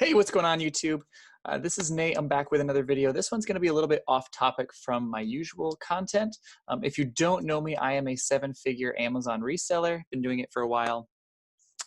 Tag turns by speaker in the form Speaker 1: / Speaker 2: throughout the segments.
Speaker 1: Hey, what's going on YouTube? This is Nate. I'm back with another video. This one's going to be a little bit off topic from my usual content. If you don't know me, I am a seven-figure Amazon reseller. Been doing it for a while.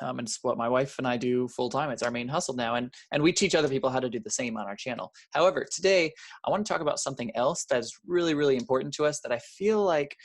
Speaker 1: And it's what my wife and I do full time. It's our main hustle now. And we teach other people how to do the same on our channel. However, today I want to talk about something else that's really, really important to us that I feel like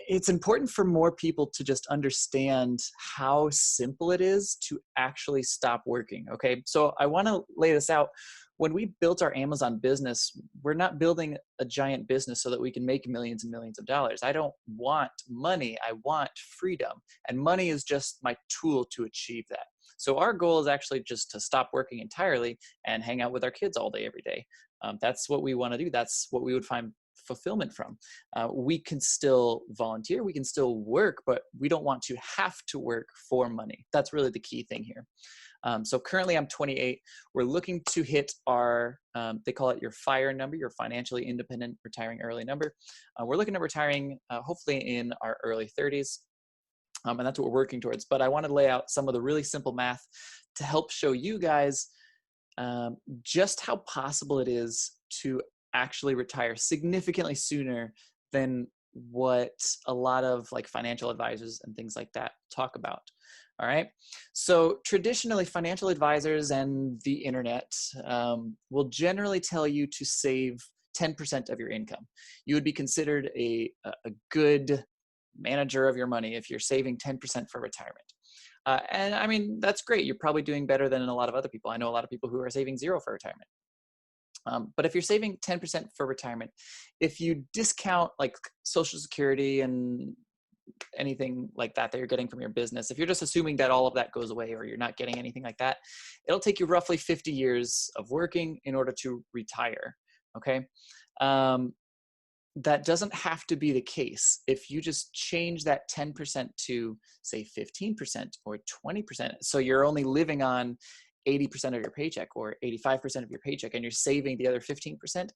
Speaker 1: it's important for more people to just understand how simple it is to actually stop working. Okay, so I want to lay this out. When we built our Amazon business, we're not building a giant business so that we can make millions and millions of dollars. I don't want money, I want freedom. And money is just my tool to achieve that. So our goal is actually just to stop working entirely and hang out with our kids all day, every day. That's what we want to do. That's what we would find fulfillment from. We can still volunteer, we can still work, but we don't want to have to work for money. That's really the key thing here. So currently I'm 28. We're looking to hit our, they call it your FIRE number, your financially independent retiring early number. We're looking at retiring hopefully in our early 30s. And that's what we're working towards. But I want to lay out some of the really simple math to help show you guys just how possible it is to actually retire significantly sooner than what a lot of like financial advisors and things like that talk about. All right. So traditionally, financial advisors and the internet will generally tell you to save 10% of your income. You would be considered a good manager of your money if you're saving 10% for retirement. And I mean, that's great. You're probably doing better than a lot of other people. I know a lot of people who are saving zero for retirement. But if you're saving 10% for retirement, if you discount like Social Security and anything like that you're getting from your business, if you're just assuming that all of that goes away or you're not getting anything like that, it'll take you roughly 50 years of working in order to retire. Okay. That doesn't have to be the case. If you just change that 10% to say 15% or 20%, so you're only living on 80% of your paycheck or 85% of your paycheck and you're saving the other 15%,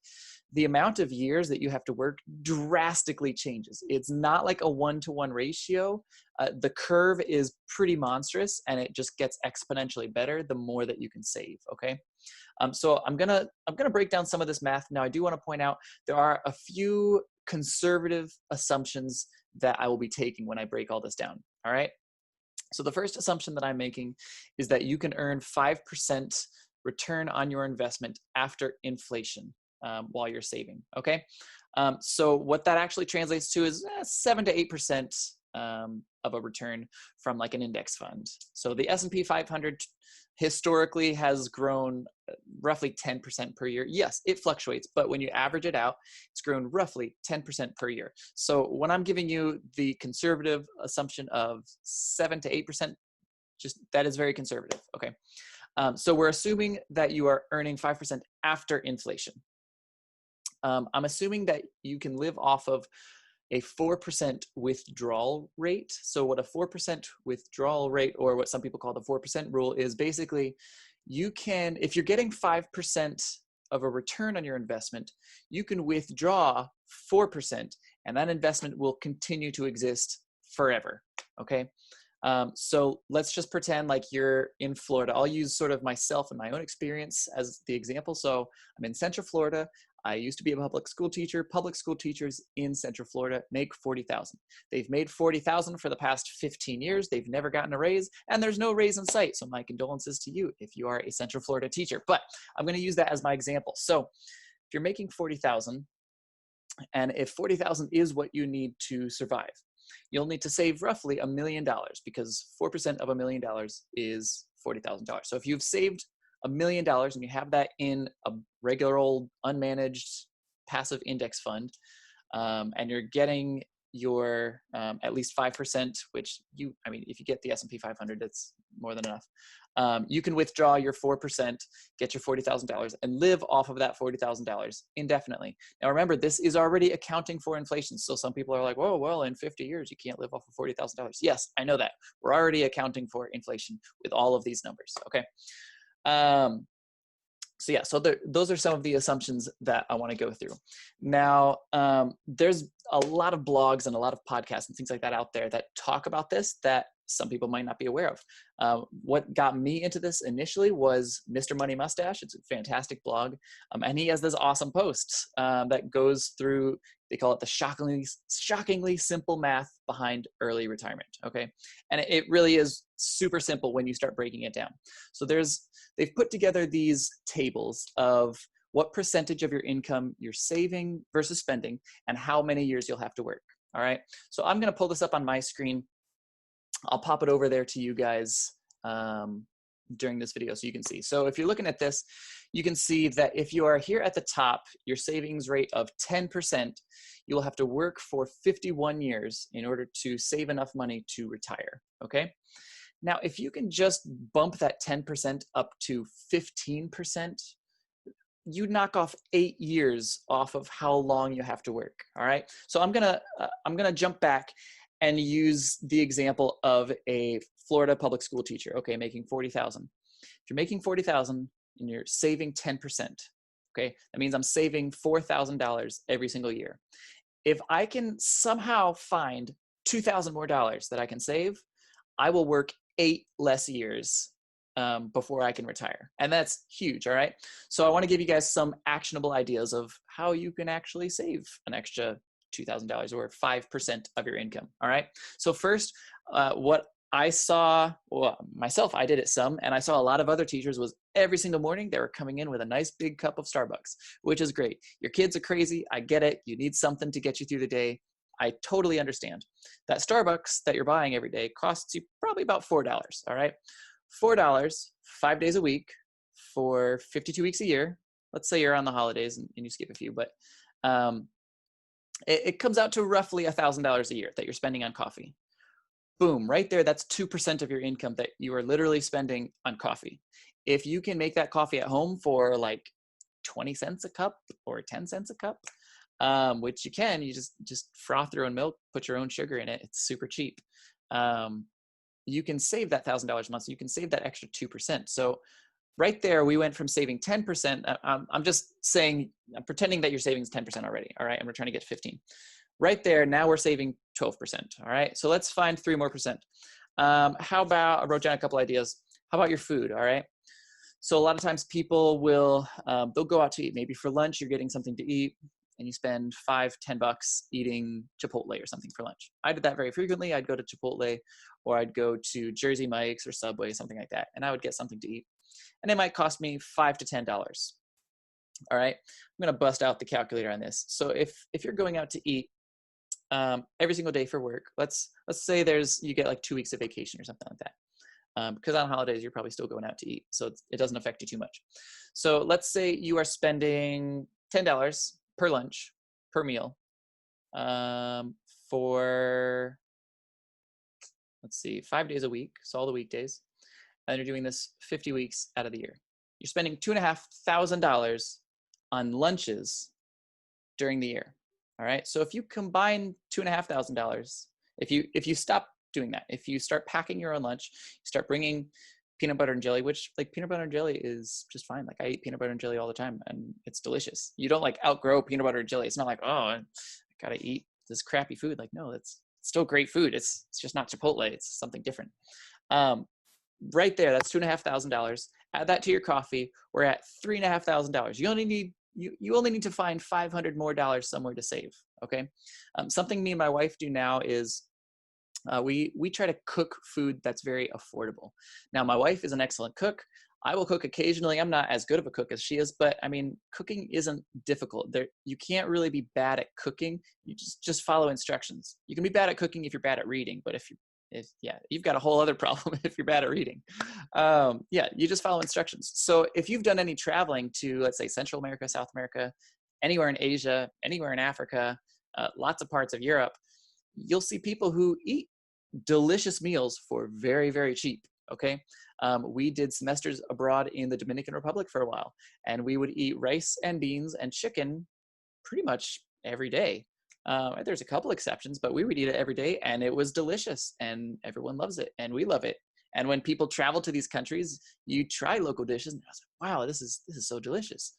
Speaker 1: the amount of years that you have to work drastically changes. It's not like a one-to-one ratio. The curve is pretty monstrous and it just gets exponentially better the more that you can save, okay? So I'm gonna break down some of this math. Now I do want to point out there are a few conservative assumptions that I will be taking when I break all this down, all right? So the first assumption that I'm making is that you can earn 5% return on your investment after inflation while you're saving, okay? So what that actually translates to is 7 to 8% of a return from like an index fund. So the S&P 500 historically has grown roughly 10% per year. Yes, it fluctuates, but when you average it out, it's grown roughly 10% per year. So when I'm giving you the conservative assumption of 7 to 8%, just that is very conservative, okay? So we're assuming that you are earning 5% after inflation. I'm assuming that you can live off of a 4% withdrawal rate. So what a 4% withdrawal rate, or what some people call the 4% rule, is basically you can, if you're getting 5% of a return on your investment, you can withdraw 4% and that investment will continue to exist forever, okay? So let's just pretend like you're in Florida. I'll use sort of myself and my own experience as the example. So I'm in Central Florida. I used to be a public school teacher. Public school teachers in Central Florida make $40,000. They've made $40,000 for the past 15 years. They've never gotten a raise, and there's no raise in sight. So my condolences to you if you are a Central Florida teacher. But I'm going to use that as my example. So if you're making $40,000, and if $40,000 is what you need to survive, you'll need to save roughly $1 million because 4% of $1 million is $40,000. So if you've saved $1 million and you have that in a regular old unmanaged passive index fund, and you're getting your at least 5%, which I mean, if you get the S&P 500, that's more than enough. You can withdraw your 4%, get your $40,000 and live off of that $40,000 indefinitely. Now remember, this is already accounting for inflation. So some people are like, whoa, well, in 50 years, you can't live off of $40,000. Yes, I know that. We're already accounting for inflation with all of these numbers, okay? So yeah, so those are some of the assumptions that I want to go through. Now, there's a lot of blogs and a lot of podcasts and things like that out there that talk about this that some people might not be aware of. What got me into this initially was Mr. Money Mustache. It's a fantastic blog, and he has this awesome post that goes through. They call it the shockingly simple math behind early retirement. Okay, and it really is super simple when you start breaking it down. So they've put together these tables of what percentage of your income you're saving versus spending and how many years you'll have to work. All right. So I'm going to pull this up on my screen. I'll pop it over there to you guys during this video so you can see. So if you're looking at this, you can see that if you are here at the top, your savings rate of 10%, you'll have to work for 51 years in order to save enough money to retire. Okay. Now, if you can just bump that 10% up to 15%, you knock off 8 years off of how long you have to work. All right. So I'm gonna jump back and use the example of a Florida public school teacher. Okay, making $40,000. If you're making $40,000 and you're saving 10%, okay, that means I'm saving $4,000 every single year. If I can somehow find $2,000 more that I can save, I will work 8 less years before I can retire. And that's huge, all right? So I wanna give you guys some actionable ideas of how you can actually save an extra $2,000 or 5% of your income, all right? So first, what I saw, well, myself, I did it some, and I saw a lot of other teachers was every single morning they were coming in with a nice big cup of Starbucks, which is great. Your kids are crazy, I get it. You need something to get you through the day. I totally understand. That Starbucks that you're buying every day costs you probably about $4, all right? $4, 5 days a week for 52 weeks a year. Let's say you're on the holidays and you skip a few, but it comes out to roughly $1,000 a year that you're spending on coffee. Boom, right there, that's 2% of your income that you are literally spending on coffee. If you can make that coffee at home for like 20 cents a cup or 10 cents a cup, which you can, you just froth your own milk, put your own sugar in it, it's super cheap. You can save that $1,000 a month, so you can save that extra 2%. So right there, we went from saving 10%. I'm just saying, I'm pretending that your savings is 10% already, all right? And we're trying to get 15. Right there, now we're saving 12%, all right? So let's find 3 more percent. How about, I wrote down a couple ideas. How about your food, all right? So a lot of times people will, they'll go out to eat. Maybe for lunch, you're getting something to eat and you spend $5, $10 eating Chipotle or something for lunch. I did that very frequently. I'd go to Chipotle or I'd go to Jersey Mike's or Subway, something like that, and I would get something to eat. And it might cost me $5 to $10. All right, I'm gonna bust out the calculator on this. So if you're going out to eat every single day for work, let's say you get like 2 weeks of vacation or something like that. Because on holidays, you're probably still going out to eat, so it doesn't affect you too much. So let's say you are spending $10 per lunch, per meal, for, let's see, 5 days a week, so all the weekdays, and you're doing this 50 weeks out of the year. You're spending $2,500 on lunches during the year, all right? So if you combine $2,500, if you stop doing that, if you start packing your own lunch, you start bringing peanut butter and jelly, which like peanut butter and jelly is just fine. Like I eat peanut butter and jelly all the time and it's delicious. You don't like outgrow peanut butter and jelly. It's not like, oh, I gotta eat this crappy food. Like, no, it's still great food. It's just not Chipotle. It's something different. Right there, that's $2,500. Add that to your coffee. We're at $3,500. You only need to find $500 more somewhere to save. Okay. Something me and my wife do now is we try to cook food that's very affordable. Now, my wife is an excellent cook. I will cook occasionally. I'm not as good of a cook as she is, but I mean, cooking isn't difficult. You can't really be bad at cooking. You just follow instructions. You can be bad at cooking if you're bad at reading, but you've got a whole other problem if you're bad at reading. You just follow instructions. So if you've done any traveling to, let's say, Central America, South America, anywhere in Asia, anywhere in Africa, lots of parts of Europe, you'll see people who eat delicious meals for very, very cheap, okay? We did semesters abroad in the Dominican Republic for a while, and we would eat rice and beans and chicken pretty much every day. There's a couple exceptions, but we would eat it every day, and it was delicious, and everyone loves it, and we love it. And when people travel to these countries, you try local dishes and I was like, wow, this is so delicious.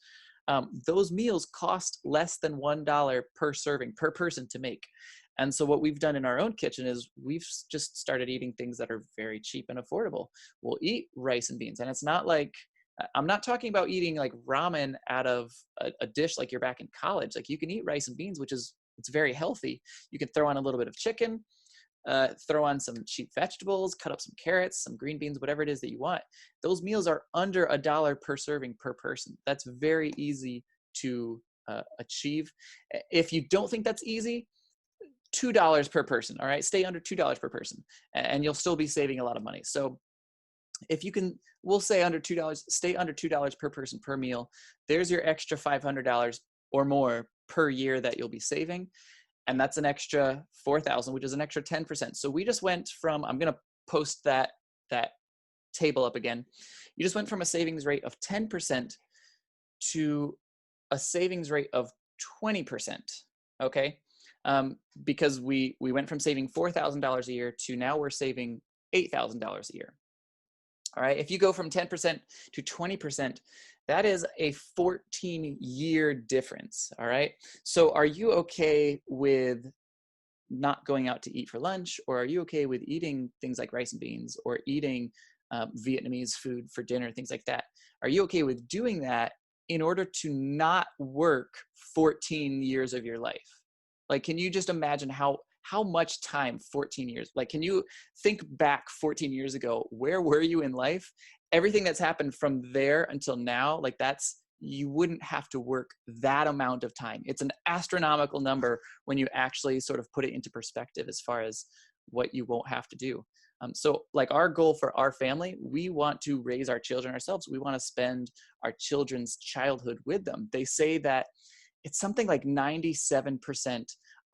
Speaker 1: Those meals cost less than $1 per serving per person to make. And so what we've done in our own kitchen is we've just started eating things that are very cheap and affordable. We'll eat rice and beans. And it's not like, I'm not talking about eating like ramen out of a dish like you're back in college. Like you can eat rice and beans, it's very healthy. You can throw on a little bit of chicken, throw on some cheap vegetables, cut up some carrots, some green beans, whatever it is that you want. Those meals are under $1 per serving per person. That's very easy to achieve. If you don't think that's easy, $2 per person, all right? Stay under $2 per person and you'll still be saving a lot of money. So if you can, we'll say under $2, stay under $2 per person per meal. There's your extra $500 or more per year that you'll be saving. And that's an extra 4,000, which is an extra 10%. So we just went from, I'm going to post that table up again. You just went from a savings rate of 10% to a savings rate of 20%. Okay. Because we went from saving $4,000 a year to now we're saving $8,000 a year. All right. If you go from 10% to 20%, that is a 14-year difference. All right. So are you okay with not going out to eat for lunch, or are you okay with eating things like rice and beans, or eating Vietnamese food for dinner, things like that? Are you okay with doing that in order to not work 14 years of your life? Like, can you just imagine how much time 14 years, like, can you think back 14 years ago, where were you in life? Everything that's happened from there until now, like you wouldn't have to work that amount of time. It's an astronomical number when you actually sort of put it into perspective as far as what you won't have to do. So like our goal for our family, we want to raise our children ourselves. We want to spend our children's childhood with them. They say that it's something like 97%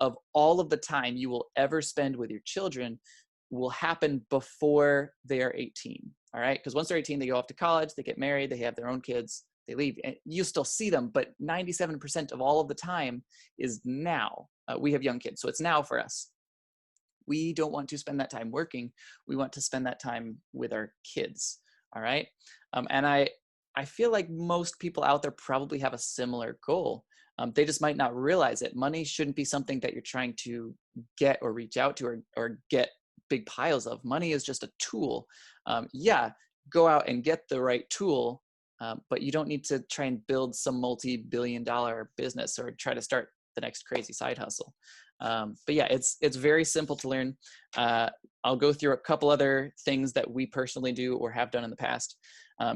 Speaker 1: of all of the time you will ever spend with your children will happen before they are 18. All right. Because once they're 18, they go off to college, they get married, they have their own kids, they leave, and you still see them. But 97% of all of the time is now. We have young kids, so it's now for us. We don't want to spend that time working. We want to spend that time with our kids. All right. And I feel like most people out there probably have a similar goal. They just might not realize it. Money shouldn't be something that you're trying to get or reach out to or get big piles of. Money is just a tool. Yeah, go out and get the right tool, but you don't need to try and build some multi-billion-dollar business or try to start the next crazy side hustle. But yeah, it's very simple to learn. I'll go through a couple other things that we personally do or have done in the past,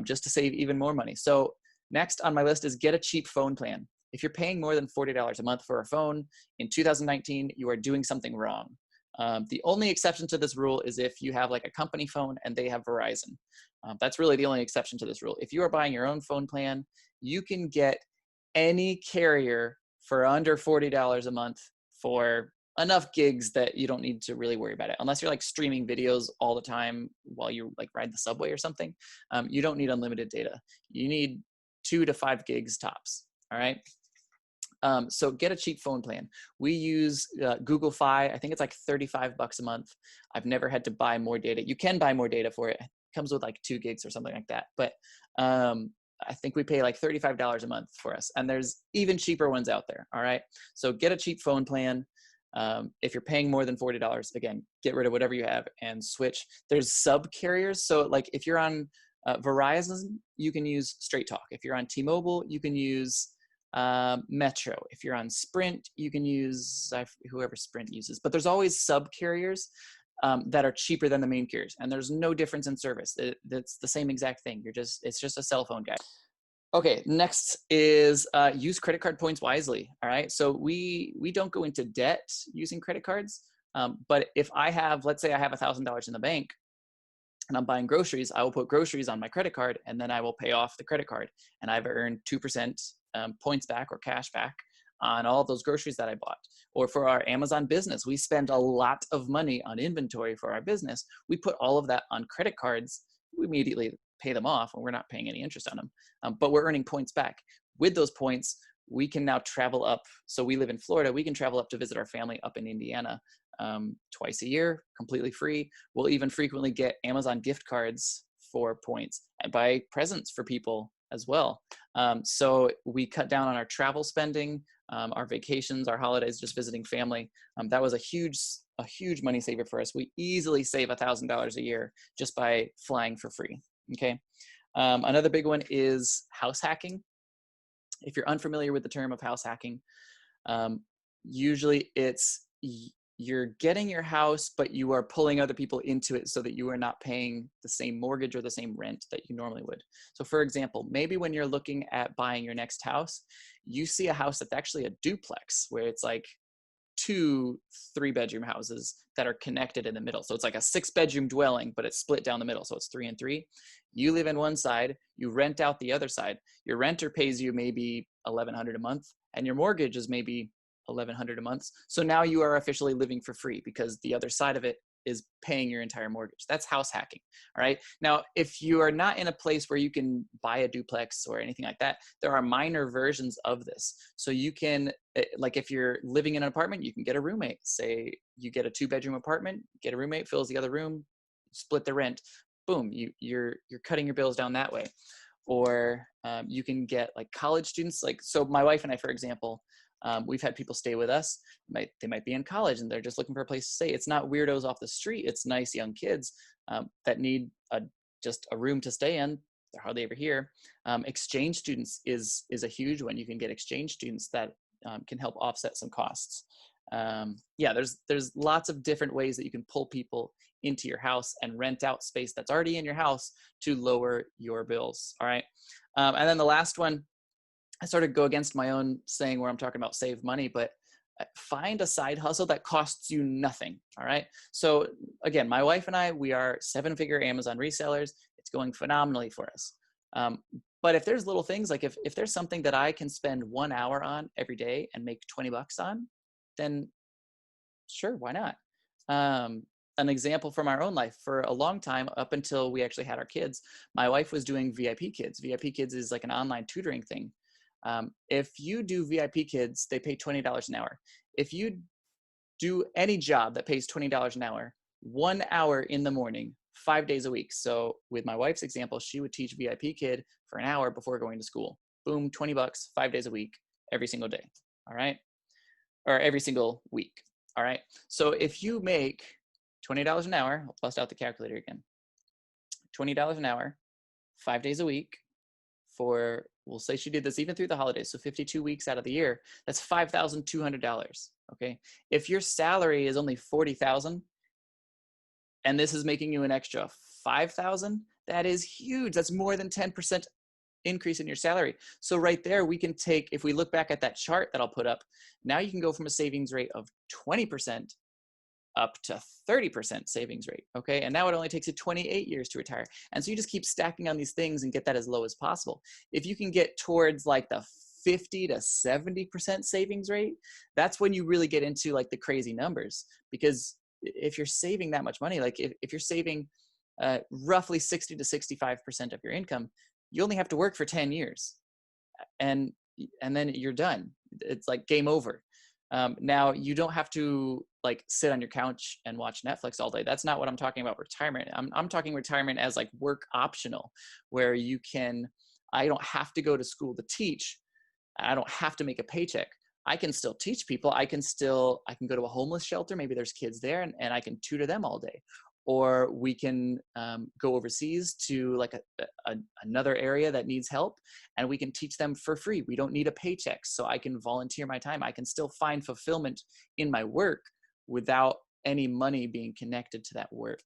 Speaker 1: just to save even more money. So next on my list is get a cheap phone plan. If you're paying more than $40 a month for a phone in 2019, you are doing something wrong. The only exception to this rule is if you have like a company phone and they have Verizon. That's really the only exception to this rule. If you are buying your own phone plan, you can get any carrier for under $40 a month for enough gigs that you don't need to really worry about it. Unless you're like streaming videos all the time while you like ride the subway or something, you don't need unlimited data. You need 2 to 5 gigs tops. All right. So get a cheap phone plan. We use Google Fi. I think it's like $35 a month. I've never had to buy more data. You can buy more data for it. It comes with like 2 gigs or something like that. But I think we pay like $35 a month for us. And there's even cheaper ones out there. All right. So get a cheap phone plan. If you're paying more than $40, again, get rid of whatever you have and switch. There's sub carriers. So like if you're on Verizon, you can use Straight Talk. If you're on T-Mobile, you can use Metro. If you're on Sprint, you can use whoever Sprint uses, but there's always sub carriers that are cheaper than the main carriers, and there's no difference in service. It's the same exact thing. It's just a cell phone guy. Okay, next is use credit card points wisely. All right, so we don't go into debt using credit cards, but if I have, let's say I have $1,000 in the bank and I'm buying groceries, I will put groceries on my credit card and then I will pay off the credit card, and I've earned 2% points back or cash back on all of those groceries that I bought. Or for our Amazon business, we spend a lot of money on inventory for our business. We put all of that on credit cards. We immediately pay them off and we're not paying any interest on them, but we're earning points back. With those points, we can now travel up. So we live in Florida. We can travel up to visit our family up in Indiana twice a year, completely free. We'll even frequently get Amazon gift cards for points and buy presents for people as well. So we cut down on our travel spending, our vacations, our holidays, just visiting family. That was a huge money saver for us. We easily save $1,000 a year just by flying for free. Okay. Another big one is house hacking. If you're unfamiliar with the term of house hacking, usually it's you're getting your house, but you are pulling other people into it so that you are not paying the same mortgage or the same rent that you normally would. So for example, maybe when you're looking at buying your next house, you see a house that's actually a duplex where it's like 2 3-bedroom houses that are connected in the middle. So it's like a 6-bedroom dwelling, but it's split down the middle. So it's 3 and 3. You live in one side, you rent out the other side. Your renter pays you maybe $1,100 a month, and your mortgage is maybe $1,100 a month. So now you are officially living for free because the other side of it is paying your entire mortgage. That's house hacking. All right. Now, if you are not in a place where you can buy a duplex or anything like that, there are minor versions of this. So you can, like if you're living in an apartment, you can get a roommate. Say you get a 2-bedroom apartment, get a roommate, fills the other room, split the rent. Boom, you're cutting your bills down that way. Or you can get like college students. Like, so my wife and I, for example, we've had people stay with us. They might be in college and they're just looking for a place to stay. It's not weirdos off the street. It's nice young kids that need just a room to stay in. They're hardly ever here. Exchange students is a huge one. You can get exchange students that can help offset some costs. Yeah, there's lots of different ways that you can pull people into your house and rent out space that's already in your house to lower your bills. All right. And then the last one, I sort of go against my own saying where I'm talking about save money, but find a side hustle that costs you nothing. All right. So again, my wife and I, we are 7-figure Amazon resellers. It's going phenomenally for us. But if there's little things, like if there's something that I can spend 1 hour on every day and make $20 on, then sure, why not? An example from our own life, for a long time, up until we actually had our kids, my wife was doing VIP Kids. VIP Kids is like an online tutoring thing. If you do VIP Kids, they pay $20 an hour. If you do any job that pays $20 an hour, 1 hour in the morning, 5 days a week. So with my wife's example, she would teach VIP Kid for an hour before going to school. Boom, $20, 5 days a week, every single day. All right. Or every single week. All right. So if you make $20 an hour, I'll bust out the calculator again. $20 an hour, 5 days a week for, we'll say she did this even through the holidays. So 52 weeks out of the year, that's $5,200. Okay. If your salary is only $40,000 and this is making you an extra $5,000, that is huge. That's more than 10% increase in your salary. So right there, we can take, if we look back at that chart that I'll put up, now you can go from a savings rate of 20% up to 30% savings rate. Okay. And now it only takes you 28 years to retire. And so you just keep stacking on these things and get that as low as possible. If you can get towards like the 50 to 70% savings rate, that's when you really get into like the crazy numbers. Because if you're saving that much money, like if you're saving roughly 60 to 65% of your income, you only have to work for 10 years and then you're done. It's like game over. Now you don't have to like sit on your couch and watch Netflix all day. That's not what I'm talking about retirement. I'm talking retirement as like work optional, where you can, I don't have to go to school to teach. I don't have to make a paycheck. I can still teach people. I can go to a homeless shelter. Maybe there's kids there and I can tutor them all day. Or we can go overseas to like another area that needs help and we can teach them for free. We don't need a paycheck. So I can volunteer my time. I can still find fulfillment in my work without any money being connected to that work.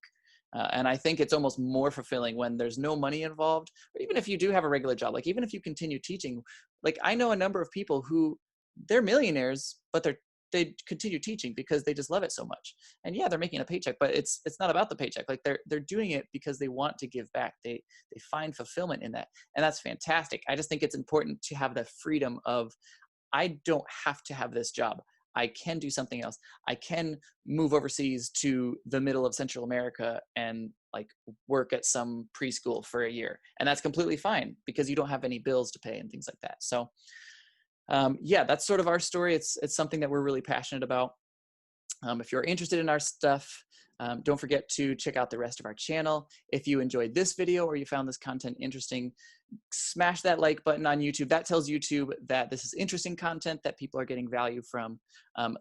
Speaker 1: And I think it's almost more fulfilling when there's no money involved, or even if you do have a regular job, like even if you continue teaching, like I know a number of people who they're millionaires, but they continue teaching because they just love it so much. And yeah, they're making a paycheck, but it's not about the paycheck. Like they're doing it because they want to give back. They find fulfillment in that. And that's fantastic. I just think it's important to have the freedom of, I don't have to have this job. I can do something else. I can move overseas to the middle of Central America and like work at some preschool for a year. And that's completely fine because you don't have any bills to pay and things like that. So yeah, that's sort of our story. It's something that we're really passionate about. If you're interested in our stuff, don't forget to check out the rest of our channel. If you enjoyed this video or you found this content interesting, smash that like button on YouTube. That tells YouTube that this is interesting content that people are getting value from.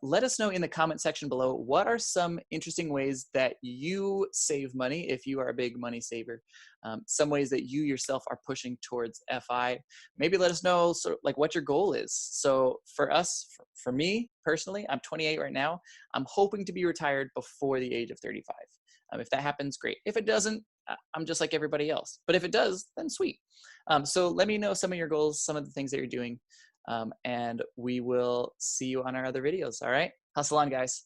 Speaker 1: Let us know in the comment section below, what are some interesting ways that you save money if you are a big money saver? Some ways that you yourself are pushing towards FI. Maybe let us know sort of like what your goal is. So for us, for me personally, I'm 28 right now. I'm hoping to be retired before the age of 35. If that happens, great. If it doesn't, I'm just like everybody else. But if it does, then sweet. So let me know some of your goals, some of the things that you're doing, and we will see you on our other videos. All right? Hustle on, guys.